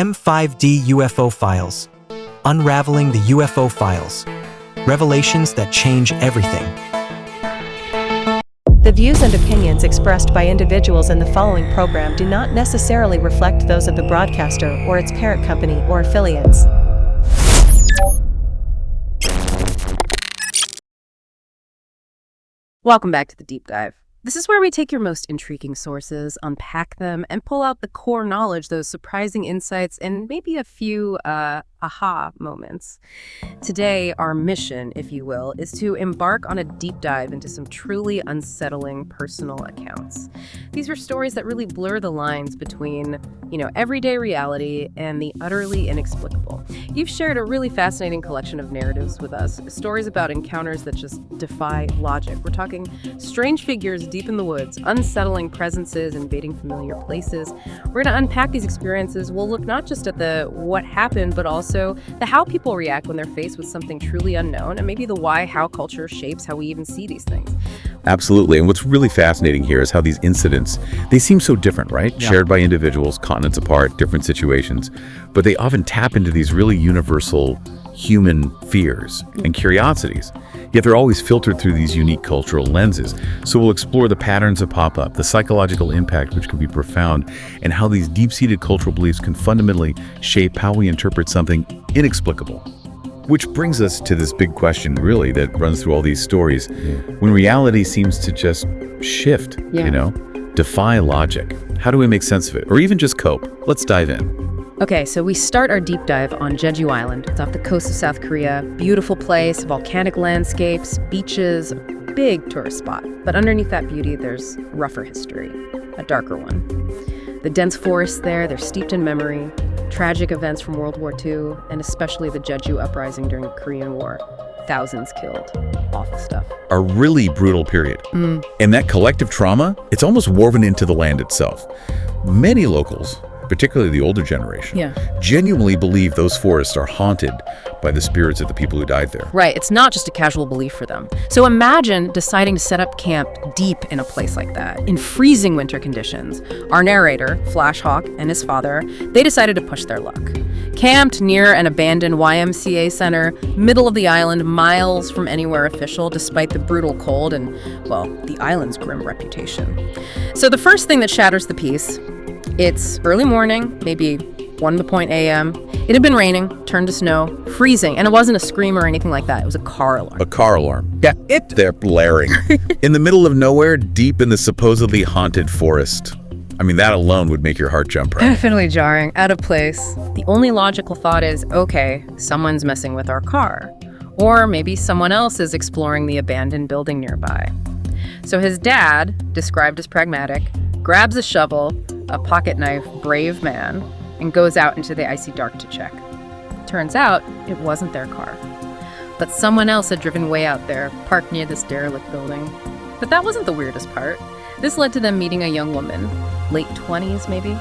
M5D UFO Files. Unraveling the UFO Files. Revelations that change everything. The views and opinions expressed by individuals in the following program do not necessarily reflect those of the broadcaster or its parent company or affiliates. Welcome back to the Deep Dive. This is where we take your most intriguing sources, unpack them, and pull out the core knowledge, those surprising insights, and maybe a few aha moments. Today, our mission, if you will, is to embark on a deep dive into some truly unsettling personal accounts. These are stories that really blur the lines between, everyday reality and the utterly inexplicable. You've shared a really fascinating collection of narratives with us, stories about encounters that just defy logic. We're talking strange figures deep in the woods, unsettling presences invading familiar places. We're going to unpack these experiences. We'll look not just at the what happened, but also the how people react when they're faced with something truly unknown, and maybe the why, how culture shapes how we even see these things. Absolutely. And what's really fascinating here is how these incidents, they seem so different, right? Yeah. Shared by individuals, continents apart, different situations, but they often tap into these really universal human fears and curiosities. Yet they're always filtered through these unique cultural lenses. So we'll explore the patterns that pop up, the psychological impact, which can be profound, and how these deep-seated cultural beliefs can fundamentally shape how we interpret something inexplicable. Which brings us to this big question, really, that runs through all these stories. When reality seems to just shift, defy logic. How do we make sense of it? Or even just cope? Let's dive in. Okay, so we start our deep dive on Jeju Island. It's off the coast of South Korea. Beautiful place, volcanic landscapes, beaches, big tourist spot. But underneath that beauty, there's rougher history, a darker one. The dense forests there, they're steeped in memory, tragic events from World War II, and especially the Jeju uprising during the Korean War. Thousands killed. Awful stuff. A really brutal period. And that collective trauma, it's almost woven into the land itself. Many locals, particularly the older generation, genuinely believe those forests are haunted by the spirits of the people who died there. Right, it's not just a casual belief for them. So imagine deciding to set up camp deep in a place like that, in freezing winter conditions. Our narrator, Flash Hawk, and his father, they decided to push their luck. Camped near an abandoned YMCA center, middle of the island, miles from anywhere official, despite the brutal cold and, well, the island's grim reputation. So the first thing that shatters the peace, it's early morning, maybe 1 a.m. It had been raining, turned to snow, freezing, and it wasn't a scream or anything like that. It was a car alarm. A car alarm. Yeah, they're blaring. In the middle of nowhere, deep in the supposedly haunted forest. I mean, that alone would make your heart jump, right? Definitely jarring, out of place. The only logical thought is, okay, someone's messing with our car. Or maybe someone else is exploring the abandoned building nearby. So his dad, described as pragmatic, grabs a shovel, a pocket knife, brave man, and goes out into the icy dark to check. Turns out, it wasn't their car. But someone else had driven way out there, parked near this derelict building. But that wasn't the weirdest part. This led to them meeting a young woman, late 20s maybe.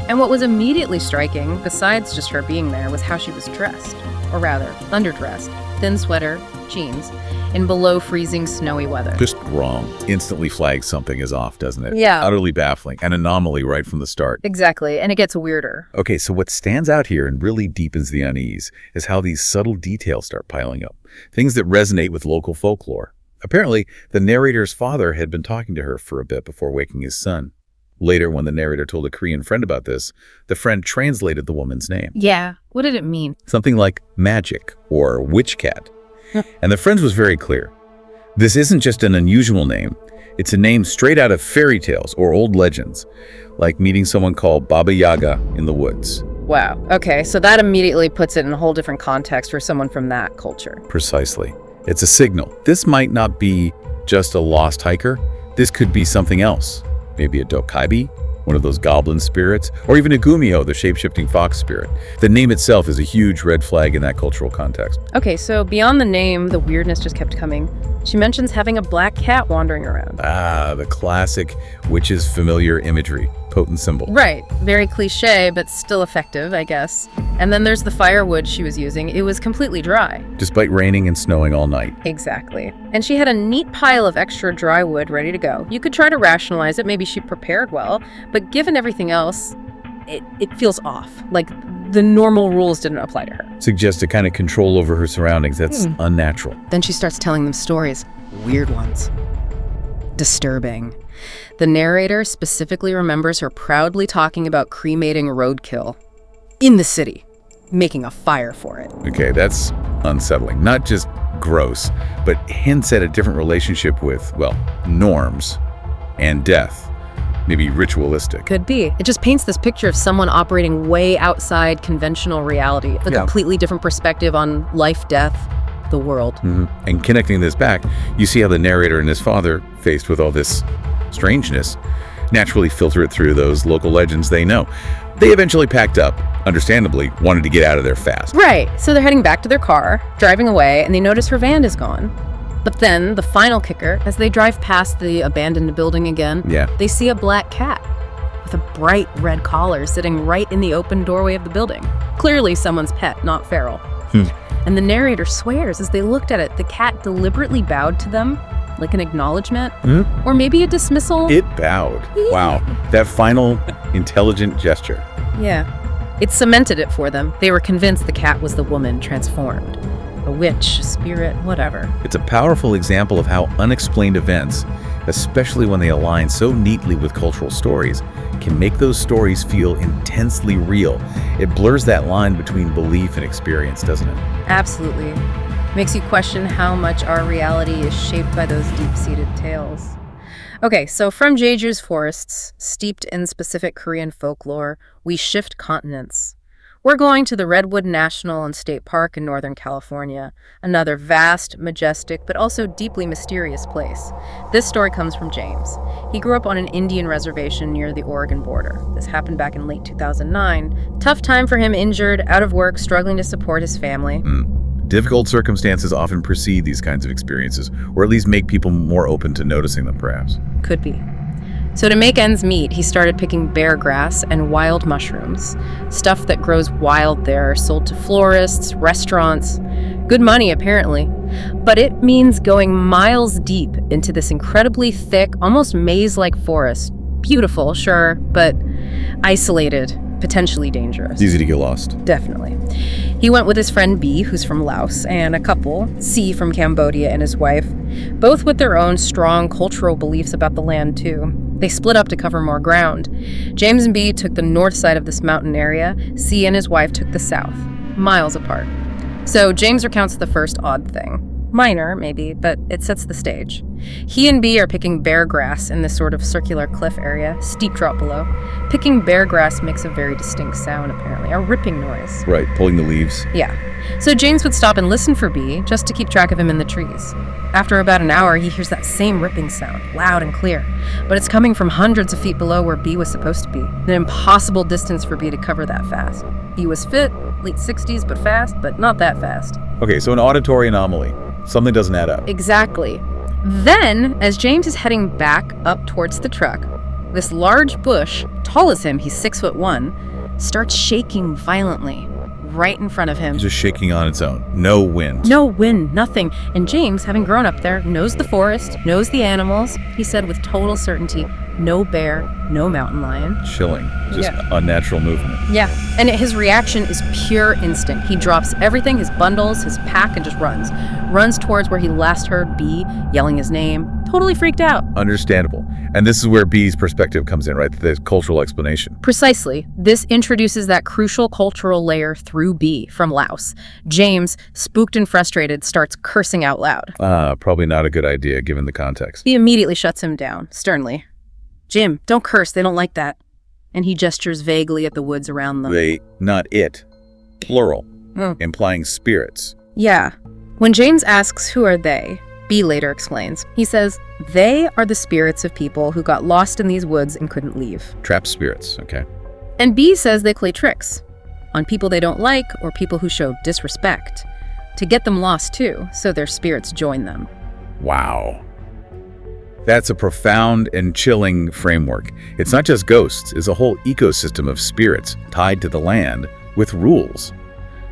And what was immediately striking, besides just her being there, was how she was dressed. Or rather, underdressed, thin sweater, jeans, in below freezing snowy weather. Just wrong. Instantly flags something is off, doesn't it? Yeah. Utterly baffling. An anomaly right from the start. Exactly, and it gets weirder. Okay, so what stands out here and really deepens the unease is how these subtle details start piling up. Things that resonate with local folklore. Apparently, the narrator's father had been talking to her for a bit before waking his son. Later, when the narrator told a Korean friend about this, the friend translated the woman's name. Yeah, what did it mean? Something like magic or witch cat. And the friend was very clear. This isn't just an unusual name. It's a name straight out of fairy tales or old legends, like meeting someone called Baba Yaga in the woods. Wow. Okay, so that immediately puts it in a whole different context for someone from that culture. Precisely. It's a signal. This might not be just a lost hiker. This could be something else. Maybe a dokaibi, one of those goblin spirits, or even a gumio, the shape-shifting fox spirit. The name itself is a huge red flag in that cultural context. Okay, so beyond the name, the weirdness just kept coming. She mentions having a black cat wandering around. Ah, the classic witch's familiar imagery, potent symbol. Right, very cliche, but still effective, I guess. And then there's the firewood she was using. It was completely dry. Despite raining and snowing all night. Exactly. And she had a neat pile of extra dry wood ready to go. You could try to rationalize it, maybe she prepared well, but given everything else, it feels off. Like the normal rules didn't apply to her. Suggests a kind of control over her surroundings that's unnatural. Then she starts telling them stories. Weird ones. Disturbing. The narrator specifically remembers her proudly talking about cremating roadkill in the city, making a fire for it. Okay, that's unsettling. Not just gross, but hints at a different relationship with, well, norms and death. Maybe ritualistic. Could be. It just paints this picture of someone operating way outside conventional reality, a completely different perspective on life, death, the world. And connecting this back, you see how the narrator and his father, faced with all this strangeness, naturally filter it through those local legends they know. They eventually packed up, understandably, wanted to get out of there fast. Right. So they're heading back to their car, driving away, and they notice her van is gone. But then, the final kicker, as they drive past the abandoned building again, they see a black cat with a bright red collar sitting right in the open doorway of the building. Clearly someone's pet, not feral. And the narrator swears as they looked at it, the cat deliberately bowed to them, like an acknowledgement, or maybe a dismissal. It bowed. Wow. That final intelligent gesture. Yeah. It cemented it for them. They were convinced the cat was the woman transformed. A witch, a spirit, whatever. It's a powerful example of how unexplained events, especially when they align so neatly with cultural stories, can make those stories feel intensely real. It blurs that line between belief and experience, doesn't it? Absolutely. Makes you question how much our reality is shaped by those deep-seated tales. Okay, so from Jeju's forests, steeped in specific Korean folklore, we shift continents. We're going to the Redwood National and State Park in Northern California, another vast, majestic, but also deeply mysterious place. This story comes from James. He grew up on an Indian reservation near the Oregon border. This happened back in late 2009. Tough time for him, injured, out of work, struggling to support his family. Difficult circumstances often precede these kinds of experiences, or at least make people more open to noticing them, perhaps. Could be. So to make ends meet, he started picking bear grass and wild mushrooms, stuff that grows wild there, sold to florists, restaurants. Good money, apparently. But it means going miles deep into this incredibly thick, almost maze-like forest. Beautiful, sure, but isolated, potentially dangerous. Easy to get lost. Definitely. He went with his friend B, who's from Laos, and a couple, C from Cambodia and his wife, both with their own strong cultural beliefs about the land, too. They split up to cover more ground. James and B took the north side of this mountain area. C and his wife took the south, miles apart. So James recounts the first odd thing. Minor, maybe, but it sets the stage. He and B are picking bear grass in this sort of circular cliff area, steep drop below. Picking bear grass makes a very distinct sound, apparently, a ripping noise. Right, pulling the leaves. Yeah. So James would stop and listen for B, just to keep track of him in the trees. After about an hour, he hears that same ripping sound, loud and clear. But it's coming from hundreds of feet below where B was supposed to be. An impossible distance for B to cover that fast. B was fit, late 60s, but fast, but not that fast. Okay, so an auditory anomaly. Something doesn't add up. Exactly. Then, as James is heading back up towards the truck, this large bush, tall as him, he's 6'1", starts shaking violently right in front of him. Just shaking on its own. No wind. No wind, nothing. And James, having grown up there, knows the forest, knows the animals. He said with total certainty, no bear, no mountain lion. Chilling. Just unnatural movement. Yeah. And his reaction is pure instinct. He drops everything, his bundles, his pack, and just runs. Runs towards where he last heard B yelling his name. Totally freaked out. Understandable. And this is where B's perspective comes in, right? The cultural explanation. Precisely. This introduces that crucial cultural layer through B from Laos. James, spooked and frustrated, starts cursing out loud. Probably not a good idea given the context. B immediately shuts him down, sternly. Jim, don't curse. They don't like that. And he gestures vaguely at the woods around them. They, not it. Plural. Implying spirits. Yeah. When James asks who are they, B later explains. He says, they are the spirits of people who got lost in these woods and couldn't leave. Trapped spirits, okay. And B says they play tricks on people they don't like or people who show disrespect to get them lost too, so their spirits join them. Wow. That's a profound and chilling framework. It's not just ghosts, it's a whole ecosystem of spirits tied to the land with rules.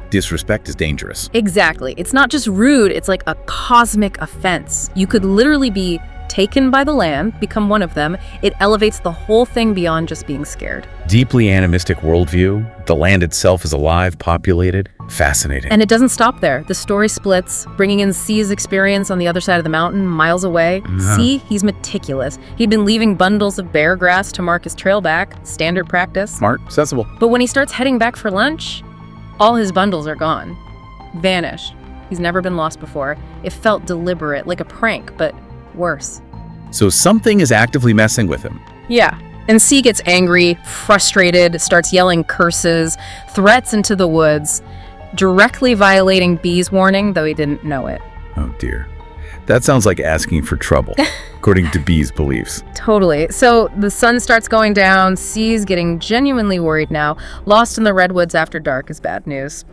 Disrespect is dangerous. Exactly. It's not just rude, it's like a cosmic offense. You could literally be taken by the land, become one of them, it elevates the whole thing beyond just being scared. Deeply animistic worldview. The land itself is alive, populated. Fascinating. And it doesn't stop there. The story splits, bringing in C's experience on the other side of the mountain, miles away. C, he's meticulous. He'd been leaving bundles of bear grass to mark his trail back, standard practice. Smart, sensible. But when he starts heading back for lunch, all his bundles are gone. Vanished. He's never been lost before. It felt deliberate, like a prank, but worse. So something is actively messing with him. Yeah. And C gets angry, frustrated, starts yelling curses, threats into the woods, directly violating B's warning, though he didn't know it. Oh dear. That sounds like asking for trouble, according to B's beliefs. Totally. So the sun starts going down. C's getting genuinely worried now. Lost in the redwoods after dark is bad news.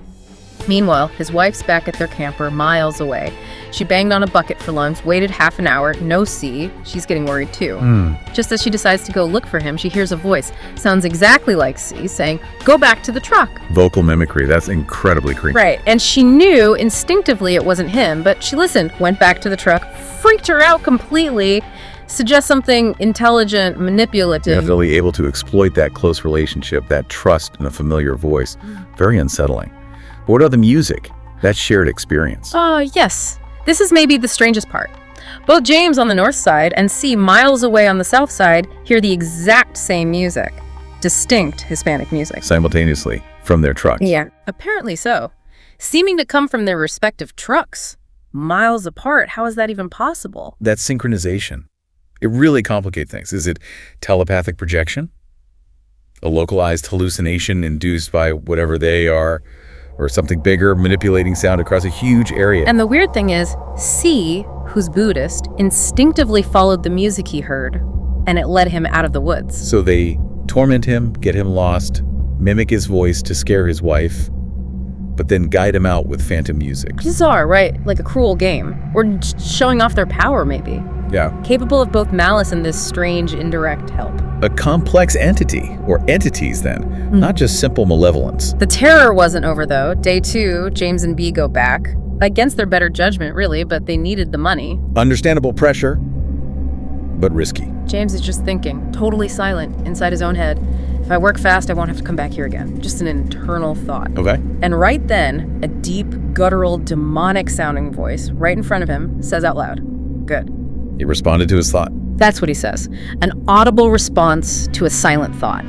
Meanwhile, his wife's back at their camper miles away. She banged on a bucket for lunch, waited half an hour, no C. She's getting worried too. Just as she decides to go look for him, she hears a voice. Sounds exactly like C, saying, "Go back to the truck." Vocal mimicry, that's incredibly creepy. Right, and she knew instinctively it wasn't him, but she listened, went back to the truck, freaked her out completely, suggests something intelligent, manipulative. Definitely able to exploit that close relationship, that trust in a familiar voice. Very unsettling. But what about the music? That shared experience. Yes. This is maybe the strangest part. Both James on the north side and C miles away on the south side hear the exact same music. Distinct Hispanic music. Simultaneously, from their trucks. Yeah, apparently so. Seeming to come from their respective trucks. Miles apart, how is that even possible? That synchronization, it really complicates things. Is it telepathic projection? A localized hallucination induced by whatever they are? Or something bigger, manipulating sound across a huge area? And the weird thing is, C, who's Buddhist, instinctively followed the music he heard, and it led him out of the woods. So they torment him, get him lost, mimic his voice to scare his wife, but then guide him out with phantom music. Bizarre, right? Like a cruel game. Or showing off their power, maybe. Yeah. Capable of both malice and this strange indirect help. A complex entity, or entities then, not just simple malevolence. The terror wasn't over though. Day 2, James and B go back. Against their better judgment, really, but they needed the money. Understandable pressure, but risky. James is just thinking, totally silent, inside his own head. If I work fast, I won't have to come back here again. Just an internal thought. Okay. And right then, a deep, guttural, demonic-sounding voice right in front of him says out loud, "Good." He responded to his thought. That's what he says. An audible response to a silent thought.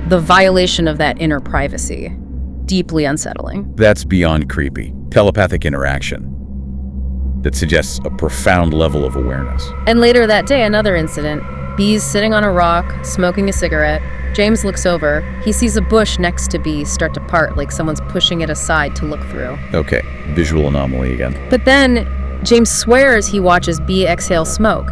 The violation of that inner privacy. Deeply unsettling. That's beyond creepy. Telepathic interaction that suggests a profound level of awareness. And later that day, another incident. B's sitting on a rock, smoking a cigarette. James looks over. He sees a bush next to B start to part, like someone's pushing it aside to look through. Okay, visual anomaly again. But then, James swears he watches B exhale smoke.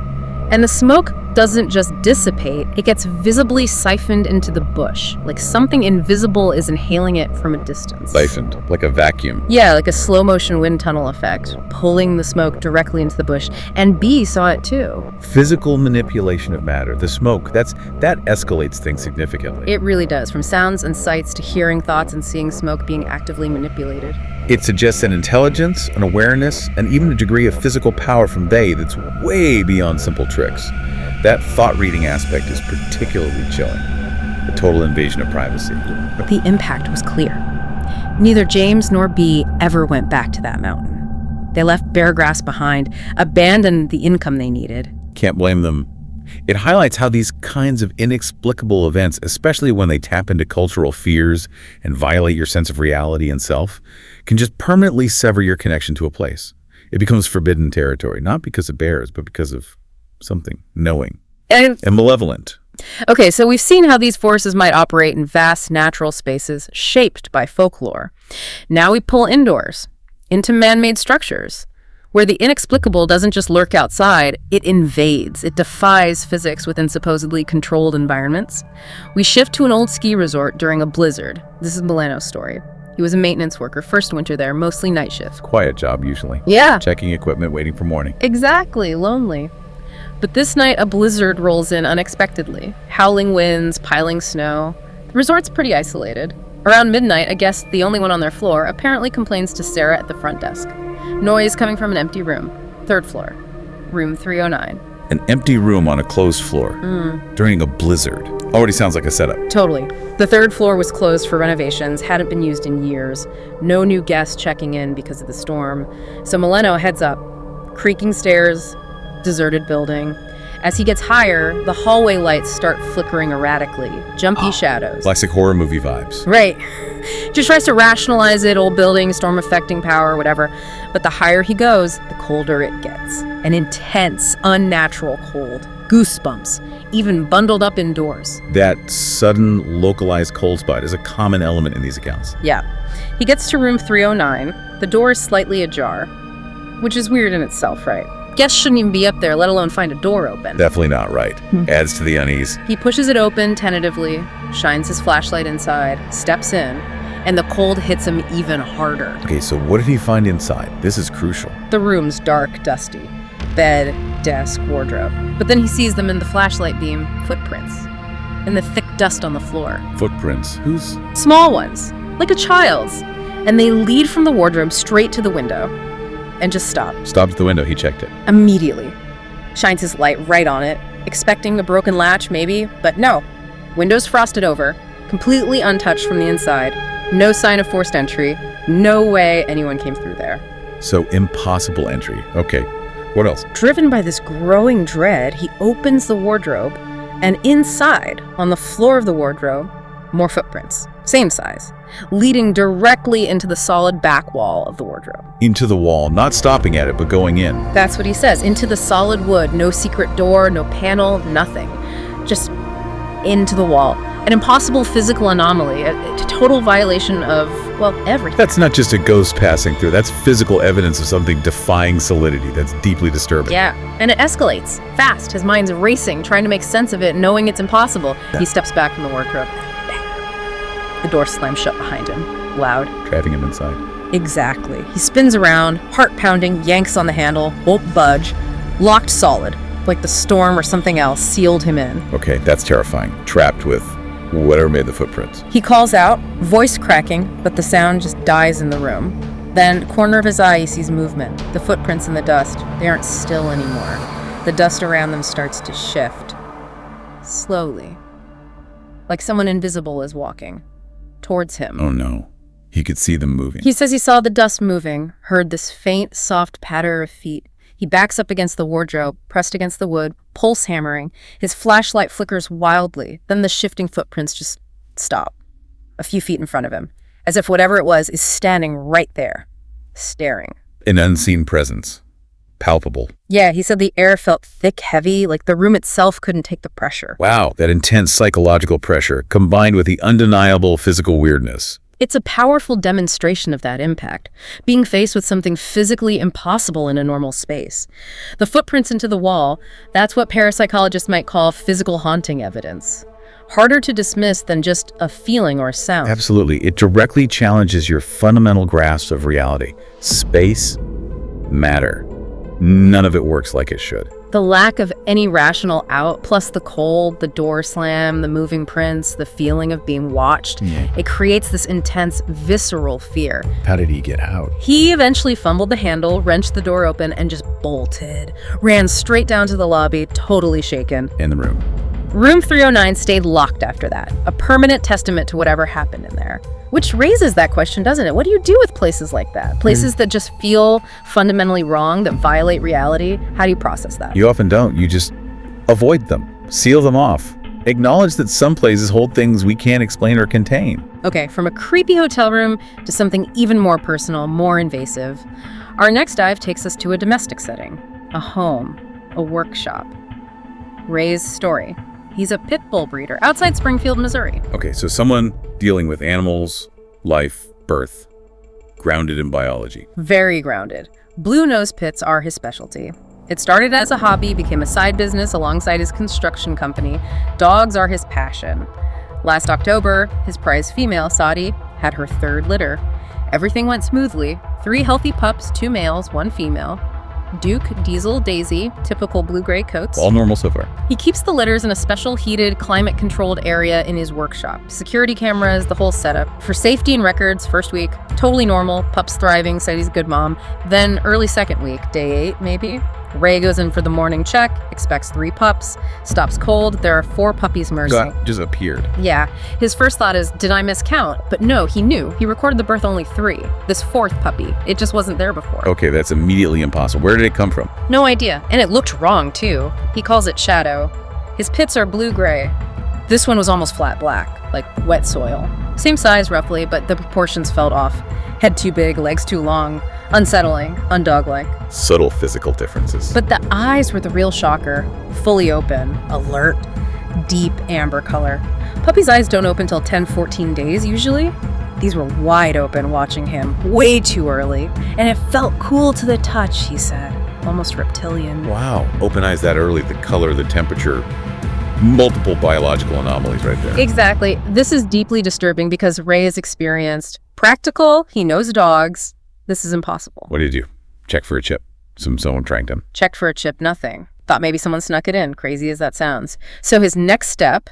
And the smoke doesn't just dissipate, it gets visibly siphoned into the bush, like something invisible is inhaling it from a distance. Siphoned, like a vacuum. Yeah, like a slow motion wind tunnel effect, pulling the smoke directly into the bush. And B saw it too. Physical manipulation of matter, the smoke, that escalates things significantly. It really does, from sounds and sights to hearing thoughts and seeing smoke being actively manipulated. It suggests an intelligence, an awareness, and even a degree of physical power from they that's way beyond simple tricks. That thought-reading aspect is particularly chilling. The total invasion of privacy. The impact was clear. Neither James nor B ever went back to that mountain. They left bare grass behind, abandoned the income they needed. Can't blame them. It highlights how these kinds of inexplicable events, especially when they tap into cultural fears and violate your sense of reality and self, can just permanently sever your connection to a place. It becomes forbidden territory, not because of bears, but because of something knowing and malevolent. Okay, so we've seen how these forces might operate in vast natural spaces shaped by folklore. Now we pull indoors, into man-made structures, where the inexplicable doesn't just lurk outside, it invades, it defies physics within supposedly controlled environments. We shift to an old ski resort during a blizzard. This is Milano's story. He was a maintenance worker, first winter there, mostly night shift. Quiet job, usually. Yeah. Checking equipment, waiting for morning. Exactly, lonely. But this night, a blizzard rolls in unexpectedly. Howling winds, piling snow. The resort's pretty isolated. Around midnight, a guest, the only one on their floor, apparently complains to Sarah at the front desk. Noise coming from an empty room. 3rd floor. Room 309. An empty room on a closed floor during a blizzard. Already sounds like a setup. Totally. The third floor was closed for renovations, hadn't been used in years. No new guests checking in because of the storm. So Mileno heads up. Creaking stairs, deserted building. As he gets higher, the hallway lights start flickering erratically. Jumpy shadows. Classic horror movie vibes. Right. Just tries to rationalize it, old building, storm affecting power, whatever. But the higher he goes, the colder it gets. An intense, unnatural cold. Goosebumps, even bundled up indoors. That sudden, localized cold spot is a common element in these accounts. Yeah. He gets to room 309. The door is slightly ajar, which is weird in itself, right? Guests shouldn't even be up there, let alone find a door open. Definitely not right. Adds to the unease. He pushes it open tentatively, shines his flashlight inside, steps in, and the cold hits him even harder. Okay, so what did he find inside? This is crucial. The room's dark, dusty. Bed, desk, wardrobe. But then he sees them in the flashlight beam, footprints. In the thick dust on the floor. Footprints. Whose? Small ones, like a child's. And they lead from the wardrobe straight to the window. And just stop. Stopped at the window, he checked it. Immediately. Shines his light right on it, expecting a broken latch, maybe, but no. Window's frosted over, completely untouched from the inside. No sign of forced entry. No way anyone came through there. So impossible entry. Okay. What else? Driven by this growing dread, he opens the wardrobe, and inside, on the floor of the wardrobe, more footprints. Same size. Leading directly into the solid back wall of the wardrobe. Into the wall, not stopping at it, but going in. That's what he says. Into the solid wood. No secret door, no panel, nothing. Just into the wall. An impossible physical anomaly. A total violation of, well, everything. That's not just a ghost passing through. That's physical evidence of something defying solidity. That's deeply disturbing. Yeah, and it escalates. Fast. His mind's racing, trying to make sense of it, knowing it's impossible. He steps back from the wardrobe. The door slams shut behind him, loud. Trapping him inside. Exactly. He spins around, heart pounding, yanks on the handle, won't budge. Locked solid, like the storm or something else sealed him in. Okay, that's terrifying. Trapped with whatever made the footprints. He calls out, voice cracking, but the sound just dies in the room. Then, corner of his eye, he sees movement. The footprints in the dust, they aren't still anymore. The dust around them starts to shift. Slowly. Like someone invisible is walking. Towards him. Oh no. He could see them moving. He says he saw the dust moving, heard this faint, soft patter of feet. He backs up against the wardrobe, pressed against the wood, pulse hammering. His flashlight flickers wildly. Then the shifting footprints just stop, a few feet in front of him, as if whatever it was is standing right there, staring. An unseen presence. Palpable. Yeah, he said the air felt thick, heavy, like the room itself couldn't take the pressure. Wow, that intense psychological pressure combined with the undeniable physical weirdness. It's a powerful demonstration of that impact, being faced with something physically impossible in a normal space. The footprints into the wall, that's what parapsychologists might call physical haunting evidence. Harder to dismiss than just a feeling or a sound. Absolutely. It directly challenges your fundamental grasp of reality. Space, matter. None of it works like it should. The lack of any rational out, plus the cold, the door slam, the moving prints, the feeling of being watched, it creates this intense, visceral fear. How did he get out? He eventually fumbled the handle, wrenched the door open, and just bolted. Ran straight down to the lobby, totally shaken. In the room. Room 309 stayed locked after that, a permanent testament to whatever happened in there. Which raises that question, doesn't it? What do you do with places like that? Places that just feel fundamentally wrong, that violate reality? How do you process that? You often don't. You just avoid them, seal them off. Acknowledge that some places hold things we can't explain or contain. Okay, from a creepy hotel room to something even more personal, more invasive. Our next dive takes us to a domestic setting, a home, a workshop. Ray's story. He's a pit bull breeder outside Springfield, Missouri. Okay, so someone dealing with animals, life, birth, grounded in biology. Very grounded. Blue nose pits are his specialty. It started as a hobby, became a side business alongside his construction company. Dogs are his passion. Last October, his prize female, Saudi, had her third litter. Everything went smoothly. 3 healthy pups, 2 males, 1 female. Duke, Diesel, Daisy, typical blue-gray coats. All normal so far. He keeps the litters in a special heated, climate-controlled area in his workshop. Security cameras, the whole setup. For safety and records, first week, totally normal, pups thriving, said he's a good mom. Then early second week, day 8 maybe, Ray goes in for the morning check, expects 3 pups, stops cold. There are 4 puppies missing. Just appeared. Yeah. His first thought is, did I miscount? But no, he knew. He recorded the birth only 3. This 4th puppy, it just wasn't there before. Okay, that's immediately impossible. Where did it come from? No idea. And it looked wrong, too. He calls it Shadow. His pits are blue-gray. This one was almost flat black, like wet soil. Same size, roughly, but the proportions felt off. Head too big, legs too long. Unsettling, undog-like. Subtle physical differences. But the eyes were the real shocker. Fully open, alert, deep amber color. Puppy's eyes don't open till 10, 14 days, usually. These were wide open, watching him, way too early. And it felt cool to the touch, he said. Almost reptilian. Wow, open eyes that early, the color, the temperature, multiple biological anomalies right there. Exactly. This is deeply disturbing because Ray is experienced. Practical, he knows dogs. This is impossible. What did you do? Check for a chip. Someone tracked him. Checked for a chip, nothing. Thought maybe someone snuck it in, crazy as that sounds. So his next step,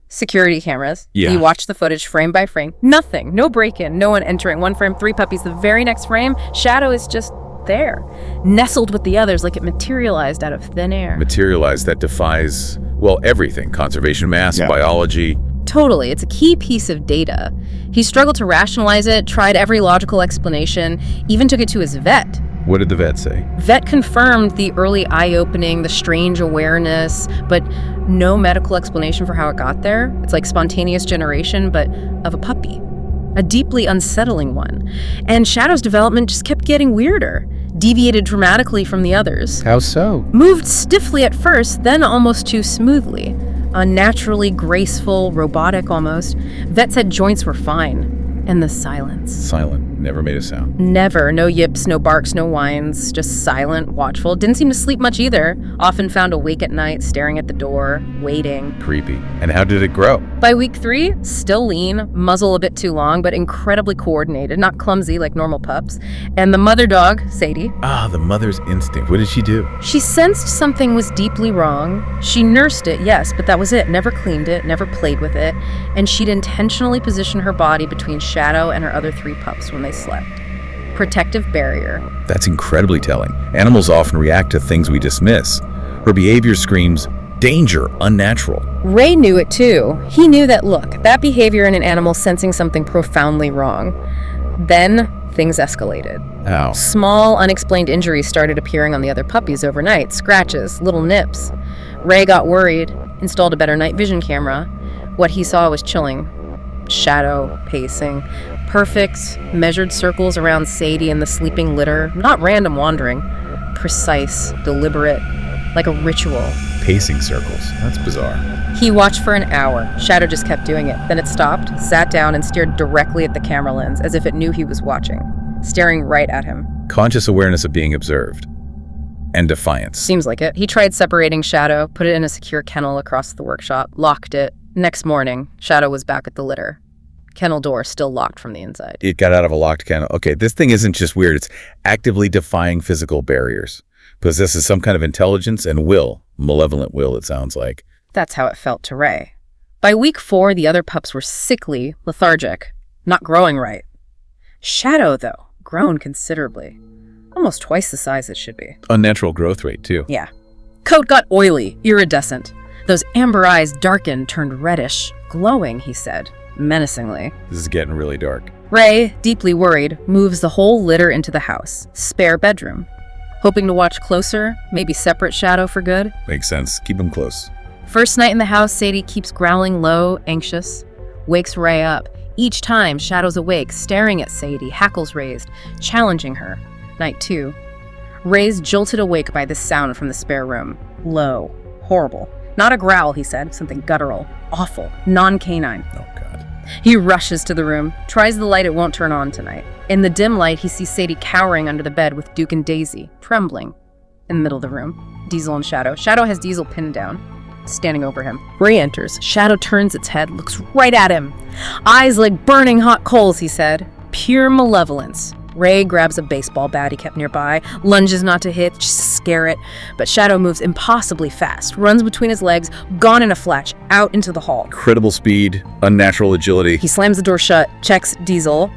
security cameras. Yeah. He watched the footage frame by frame. Nothing, no break-in, no one entering. One frame, 3 puppies. The very next frame, Shadow is just there, nestled with the others like it materialized out of thin air. Materialized, that defies, well, everything. Conservation math, biology. Totally. It's a key piece of data. He struggled to rationalize it, tried every logical explanation, even took it to his vet. What did the vet say? Vet confirmed the early eye-opening, the strange awareness, but no medical explanation for how it got there. It's like spontaneous generation, but of a puppy. A deeply unsettling one. And Shadow's development just kept getting weirder, deviated dramatically from the others. How so? Moved stiffly at first, then almost too smoothly. Unnaturally graceful, robotic almost. Vet said joints were fine. And the silence. Silent. Never made a sound. Never. No yips, no barks, no whines. Just silent, watchful. Didn't seem to sleep much either. Often found awake at night, staring at the door, waiting. Creepy. And how did it grow? By week 3, still lean, muzzle a bit too long, but incredibly coordinated, not clumsy like normal pups. And the mother dog, Sadie. Ah, the mother's instinct. What did she do? She sensed something was deeply wrong. She nursed it, yes, but that was it. Never cleaned it, never played with it. And she'd intentionally position her body between Shadow and her other 3 pups when they slept. Protective barrier. That's incredibly telling. Animals often react to things we dismiss. Her behavior screams danger, unnatural. Ray knew it too. He knew that, look, that behavior in an animal sensing something profoundly wrong. Then things escalated. How? Small, unexplained injuries started appearing on the other puppies overnight. Scratches, little nips. Ray got worried, installed a better night vision camera. What he saw was chilling. Shadow, pacing, perfect, measured circles around Sadie and the sleeping litter, not random wandering, precise, deliberate, like a ritual. Pacing circles. That's bizarre. He watched for an hour. Shadow just kept doing it. Then it stopped, sat down, and stared directly at the camera lens, as if it knew he was watching, staring right at him. Conscious awareness of being observed. And defiance. Seems like it. He tried separating Shadow, put it in a secure kennel across the workshop, locked it. Next morning, Shadow was back at the litter. Kennel door still locked from the inside. It got out of a locked kennel. Okay, this thing isn't just weird. It's actively defying physical barriers. Possesses some kind of intelligence and will. Malevolent will, it sounds like. That's how it felt to Ray. By week 4, the other pups were sickly, lethargic, not growing right. Shadow, though, grown considerably. Almost twice the size it should be. Unnatural growth rate, too. Yeah. Coat got oily, iridescent. Those amber eyes darkened, turned reddish, glowing, he said, menacingly. This is getting really dark. Ray, deeply worried, moves the whole litter into the house. Spare bedroom. Hoping to watch closer, maybe separate Shadow for good. Makes sense. Keep them close. First night in the house, Sadie keeps growling low, anxious. Wakes Ray up. Each time, Shadow's awake, staring at Sadie, hackles raised, challenging her. Night 2. Ray's jolted awake by this sound from the spare room. Low. Horrible. Not a growl, he said. Something guttural. Awful. Non-canine. Oh, God. He rushes to the room. Tries the light, it won't turn on tonight. In the dim light, he sees Sadie cowering under the bed with Duke and Daisy, trembling. In the middle of the room. Diesel and Shadow. Shadow has Diesel pinned down, standing over him. Ray enters. Shadow turns its head, looks right at him. Eyes like burning hot coals, he said. Pure malevolence. Ray grabs a baseball bat he kept nearby, lunges not to hit, just to scare it, but Shadow moves impossibly fast, runs between his legs, gone in a flash, out into the hall. Incredible speed, unnatural agility. He slams the door shut, checks Diesel.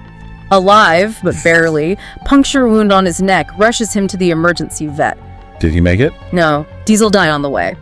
Alive, but barely, puncture wound on his neck, rushes him to the emergency vet. Did he make it? No, Diesel died on the way.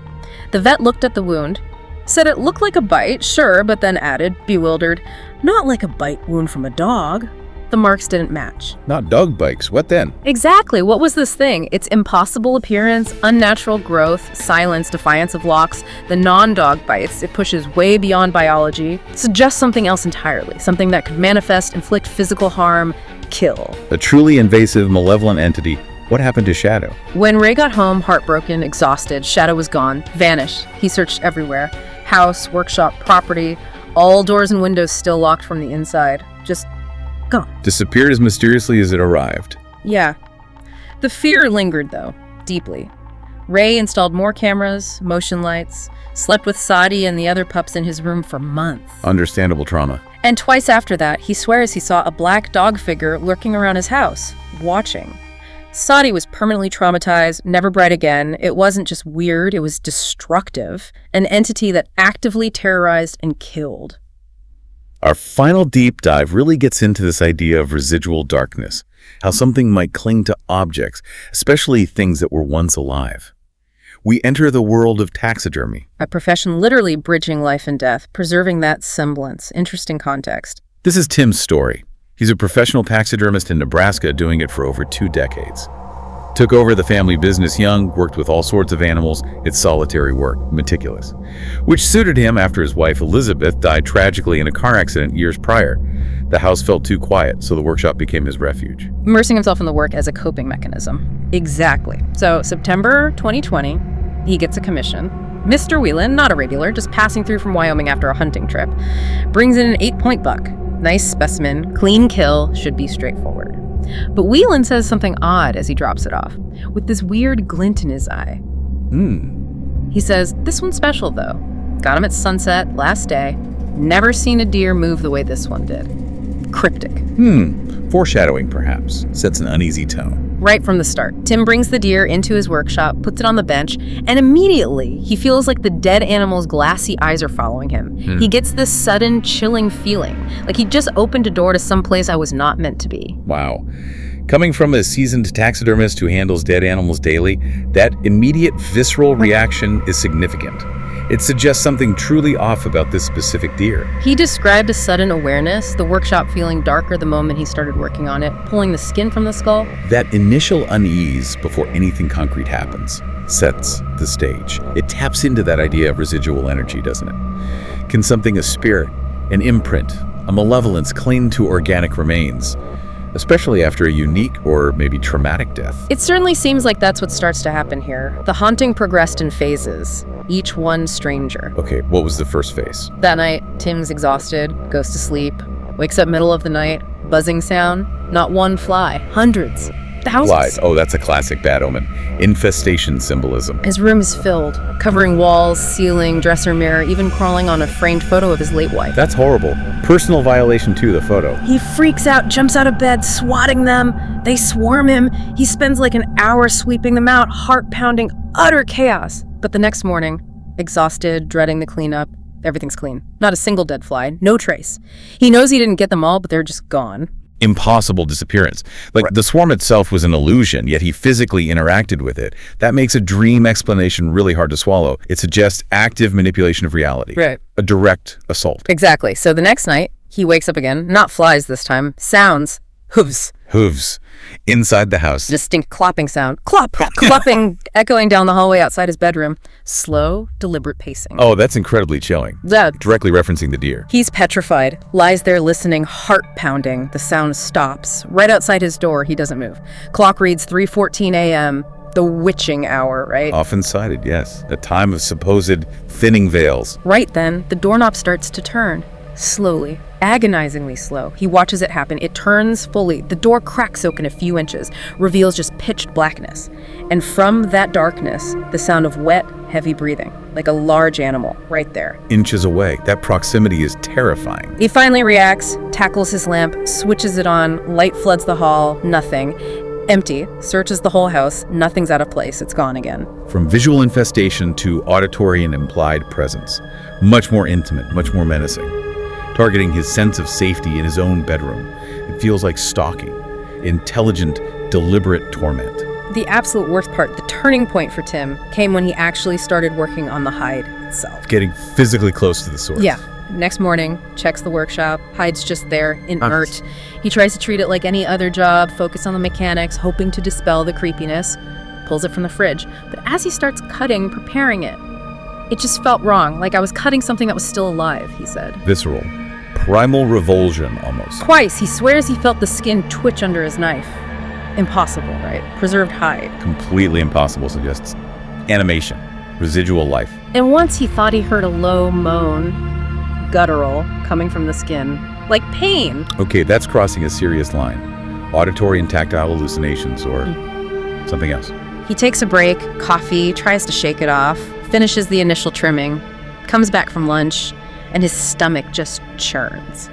The vet looked at the wound, said it looked like a bite, sure, but then added, bewildered, not like a bite wound from a dog. The marks didn't match. Not dog bites. What then? Exactly. What was this thing? Its impossible appearance, unnatural growth, silence, defiance of locks, the non-dog bites. It pushes way beyond biology. Suggests something else entirely. Something that could manifest, inflict physical harm, kill. A truly invasive, malevolent entity. What happened to Shadow? When Ray got home, heartbroken, exhausted, Shadow was gone, vanished. He searched everywhere. House, workshop, property, all doors and windows still locked from the inside. Just gone. Disappeared as mysteriously as it arrived. Yeah. The fear lingered, though, deeply. Ray installed more cameras, motion lights, slept with Sadi and the other pups in his room for months. Understandable trauma. And twice after that, he swears he saw a black dog figure lurking around his house, watching. Sadi was permanently traumatized, never bright again. It wasn't just weird, it was destructive. An entity that actively terrorized and killed. Our final deep dive really gets into this idea of residual darkness, how something might cling to objects, especially things that were once alive. We enter the world of taxidermy. A profession literally bridging life and death, preserving that semblance. Interesting context. This is Tim's story. He's a professional taxidermist in Nebraska doing it for over 2 decades. Took over the family business young, worked with all sorts of animals. It's solitary work, meticulous, which suited him after his wife Elizabeth died tragically in a car accident years prior. The house felt too quiet, so the workshop became his refuge. Immersing himself in the work as a coping mechanism. Exactly. So September 2020, he gets a commission. Mr. Whelan, not a regular, just passing through from Wyoming after a hunting trip, brings in an 8-point buck. Nice specimen, clean kill, should be straightforward. But Whelan says something odd as he drops it off, with this weird glint in his eye. He says, this one's special though. Got him at sunset, last day. Never seen a deer move the way this one did. Cryptic. Foreshadowing, perhaps. Sets an uneasy tone. Right from the start, Tim brings the deer into his workshop, puts it on the bench, and immediately he feels like the dead animal's glassy eyes are following him. He gets this sudden, chilling feeling, like he just opened a door to some place I was not meant to be. Wow. Coming from a seasoned taxidermist who handles dead animals daily, that immediate visceral reaction is significant. It suggests something truly off about this specific deer. He described a sudden awareness, the workshop feeling darker the moment he started working on it, pulling the skin from the skull. That initial unease before anything concrete happens sets the stage. It taps into that idea of residual energy, doesn't it? Can something, a spirit, an imprint, a malevolence cling to organic remains, especially after a unique or maybe traumatic death? It certainly seems like that's what starts to happen here. The haunting progressed in phases, each one stranger. Okay, what was the first phase? That night, Tim's exhausted, goes to sleep, wakes up middle of the night, buzzing sound, not one fly, hundreds, thousands. Flies. Oh, that's a classic bad omen. Infestation symbolism. His room is filled, covering walls, ceiling, dresser mirror, even crawling on a framed photo of his late wife. That's horrible. Personal violation too, the photo. He freaks out, jumps out of bed, swatting them. They swarm him. He spends like an hour sweeping them out, heart pounding, utter chaos. But the next morning, exhausted, dreading the cleanup, everything's clean. Not a single dead fly, no trace. He knows he didn't get them all, but they're just gone. Impossible disappearance. Like the swarm itself was an illusion, yet he physically interacted with it. That makes a dream explanation really hard to swallow. It suggests active manipulation of reality. Right. A direct assault. Exactly. So the next night, he wakes up again, not flies this time, sounds, hooves. Hooves. Inside the house. Distinct clopping sound. Clop! Clopping, echoing down the hallway outside his bedroom. Slow, deliberate pacing. Oh, that's incredibly chilling. Yeah. Directly referencing the deer. He's petrified, lies there listening, heart pounding. The sound stops. Right outside his door, he doesn't move. Clock reads 3:14 a.m., the witching hour, right? Often cited, yes. A time of supposed thinning veils. Right then, the doorknob starts to turn. Slowly, agonizingly slow. He watches it happen. It turns fully. The door cracks open a few inches, reveals just pitched blackness. And from that darkness, the sound of wet, heavy breathing, like a large animal, right there. Inches away. That proximity is terrifying. He finally reacts, tackles his lamp, switches it on, light floods the hall, nothing. Empty, searches the whole house, nothing's out of place, it's gone again. From visual infestation to auditory and implied presence. Much more intimate, much more menacing. Targeting his sense of safety in his own bedroom. It feels like stalking. Intelligent, deliberate torment. The absolute worst part, the turning point for Tim, came when he actually started working on the hide itself. Getting physically close to the source. Yeah. Next morning, checks the workshop. Hide's just there, inert. He tries to treat it like any other job, focus on the mechanics, hoping to dispel the creepiness. Pulls it from the fridge. But as he starts cutting, preparing it, it just felt wrong, like I was cutting something that was still alive, he said. Visceral. Primal revulsion, almost. Twice, he swears he felt the skin twitch under his knife. Impossible, right? Preserved hide. Completely impossible suggests animation, residual life. And once he thought he heard a low moan, guttural, coming from the skin, like pain. Okay, that's crossing a serious line. Auditory and tactile hallucinations or something else. He takes a break, coffee, tries to shake it off, finishes the initial trimming, comes back from lunch, and his stomach just churns.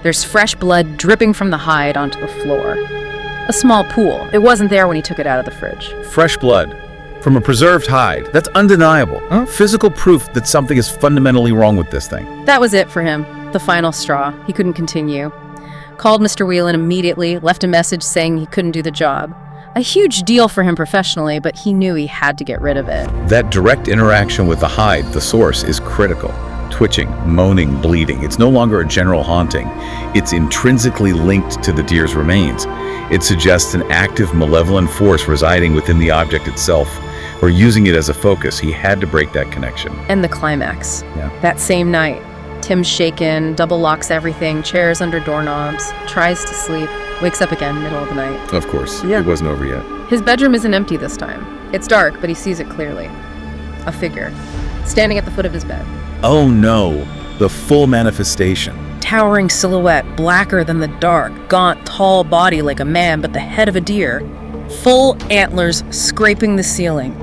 There's fresh blood dripping from the hide onto the floor. A small pool. It wasn't there when he took it out of the fridge. Fresh blood from a preserved hide. That's undeniable. Physical proof that something is fundamentally wrong with this thing. That was it for him. The final straw. He couldn't continue. Called Mr. Whelan immediately, left a message saying he couldn't do the job. A huge deal for him professionally, but he knew he had to get rid of it. That direct interaction with the hide, the source, is critical. Twitching, moaning, bleeding. It's no longer a general haunting. It's intrinsically linked to the deer's remains. It suggests an active, malevolent force residing within the object itself, or using it as a focus. He had to break that connection. And the climax. Yeah. That same night, Tim's shaken, double locks everything, chairs under doorknobs, tries to sleep, wakes up again middle of the night. Of course, it wasn't over yet. His bedroom isn't empty this time. It's dark, but he sees it clearly. A figure, standing at the foot of his bed. Oh no, the full manifestation. Towering silhouette, blacker than the dark, gaunt, tall body like a man, but the head of a deer. Full antlers scraping the ceiling,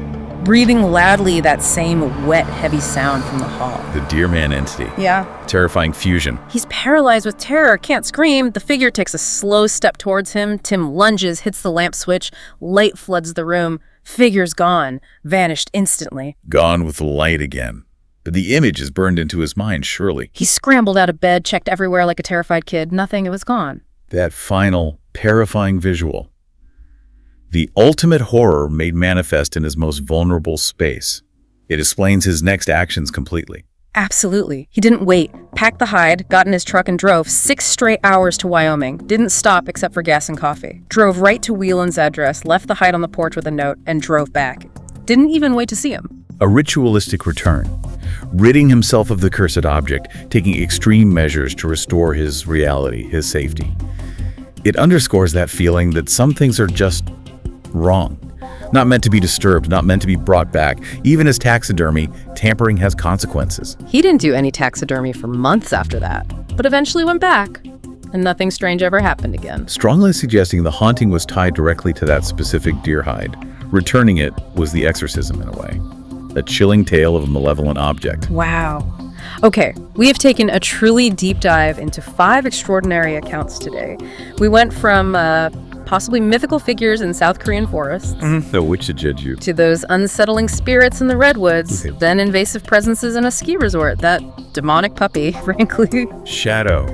breathing loudly that same wet, heavy sound from the hall. The deer man entity. Yeah. Terrifying fusion. He's paralyzed with terror, can't scream. The figure takes a slow step towards him. Tim lunges, hits the lamp switch. Light floods the room. Figure's gone, vanished instantly. Gone with the light again. But the image is burned into his mind, surely. He scrambled out of bed, checked everywhere like a terrified kid. Nothing, it was gone. That final, terrifying visual. The ultimate horror made manifest in his most vulnerable space. It explains his next actions completely. Absolutely. He didn't wait. Packed the hide, got in his truck and drove 6 straight hours to Wyoming. Didn't stop except for gas and coffee. Drove right to Whelan's address, left the hide on the porch with a note, and drove back. Didn't even wait to see him. A ritualistic return. Ridding himself of the cursed object, taking extreme measures to restore his reality, his safety. It underscores that feeling that some things are just wrong. Not meant to be disturbed, not meant to be brought back. Even as taxidermy, tampering has consequences. He didn't do any taxidermy for months after that, but eventually went back, and nothing strange ever happened again. Strongly suggesting the haunting was tied directly to that specific deer hide. Returning it was the exorcism in a way. A chilling tale of a malevolent object. Wow. Okay, we have taken a truly deep dive into 5 extraordinary accounts today. We went from possibly mythical figures in South Korean forests, No, which to judge you. to those unsettling spirits in the redwoods, then invasive presences in a ski resort, that demonic puppy, frankly, Shadow.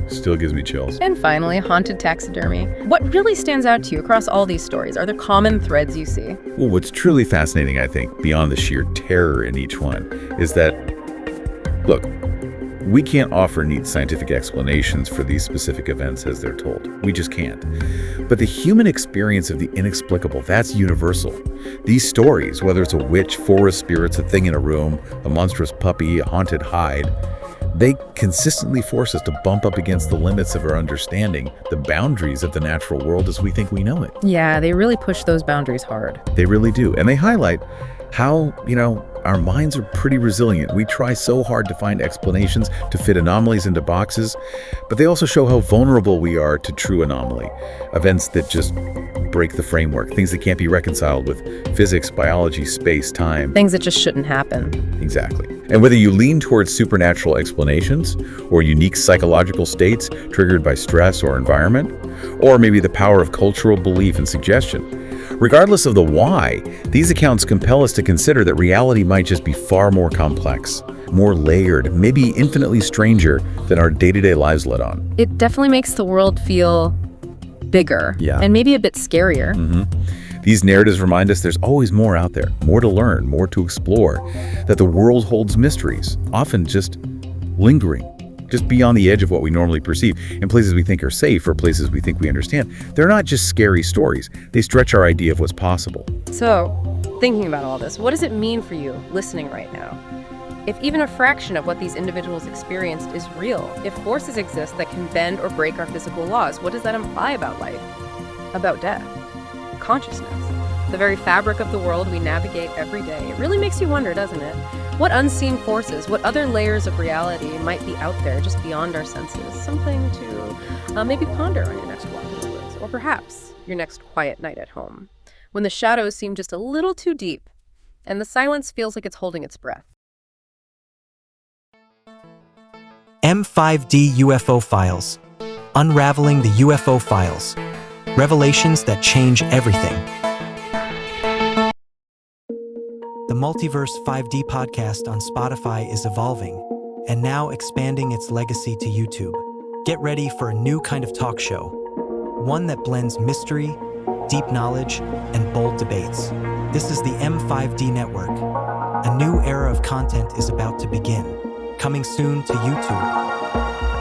Still gives me chills. and finally, haunted taxidermy. What really stands out to you across all these stories? Are there common threads you see? Well, what's truly fascinating, I think, beyond the sheer terror in each one, is that, look, we can't offer neat scientific explanations for these specific events as they're told. We just can't. But the human experience of the inexplicable, that's universal. These stories, whether it's a witch, forest spirits, a thing in a room, a monstrous puppy, a haunted hide, they consistently force us to bump up against the limits of our understanding, the boundaries of the natural world as we think we know it. Yeah, they really push those boundaries hard. They really do. And they highlight how, our minds are pretty resilient. We try so hard to find explanations, to fit anomalies into boxes, but they also show how vulnerable we are to true anomaly, events that just break the framework, things that can't be reconciled with physics, biology, space, time. Things that just shouldn't happen. Exactly. And whether you lean towards supernatural explanations or unique psychological states triggered by stress or environment, or maybe the power of cultural belief and suggestion, regardless of the why, these accounts compel us to consider that reality might just be far more complex, more layered, maybe infinitely stranger than our day-to-day lives let on. It definitely makes the world feel bigger, Yeah. and maybe a bit scarier. These narratives remind us there's always more out there, more to learn, more to explore, that the world holds mysteries, often just lingering, just beyond the edge of what we normally perceive, in places we think are safe or places we think we understand. They're not just scary stories. They stretch our idea of what's possible. So, thinking about all this, what does it mean for you listening right now? If even a fraction of what these individuals experienced is real, if forces exist that can bend or break our physical laws, what does that imply about life? About death? Consciousness? The very fabric of the world we navigate every day. It really makes you wonder, doesn't it? What unseen forces, what other layers of reality might be out there just beyond our senses? Something to maybe ponder on your next walk in the woods, or perhaps your next quiet night at home, when the shadows seem just a little too deep and the silence feels like it's holding its breath. M5D UFO Files. Unraveling the UFO Files. Revelations that change everything. The Multiverse 5D podcast on Spotify is evolving, and now expanding its legacy to YouTube. Get ready for a new kind of talk show, one that blends mystery, deep knowledge, and bold debates. This is the M5D network. A new era of content is about to begin, coming soon to YouTube.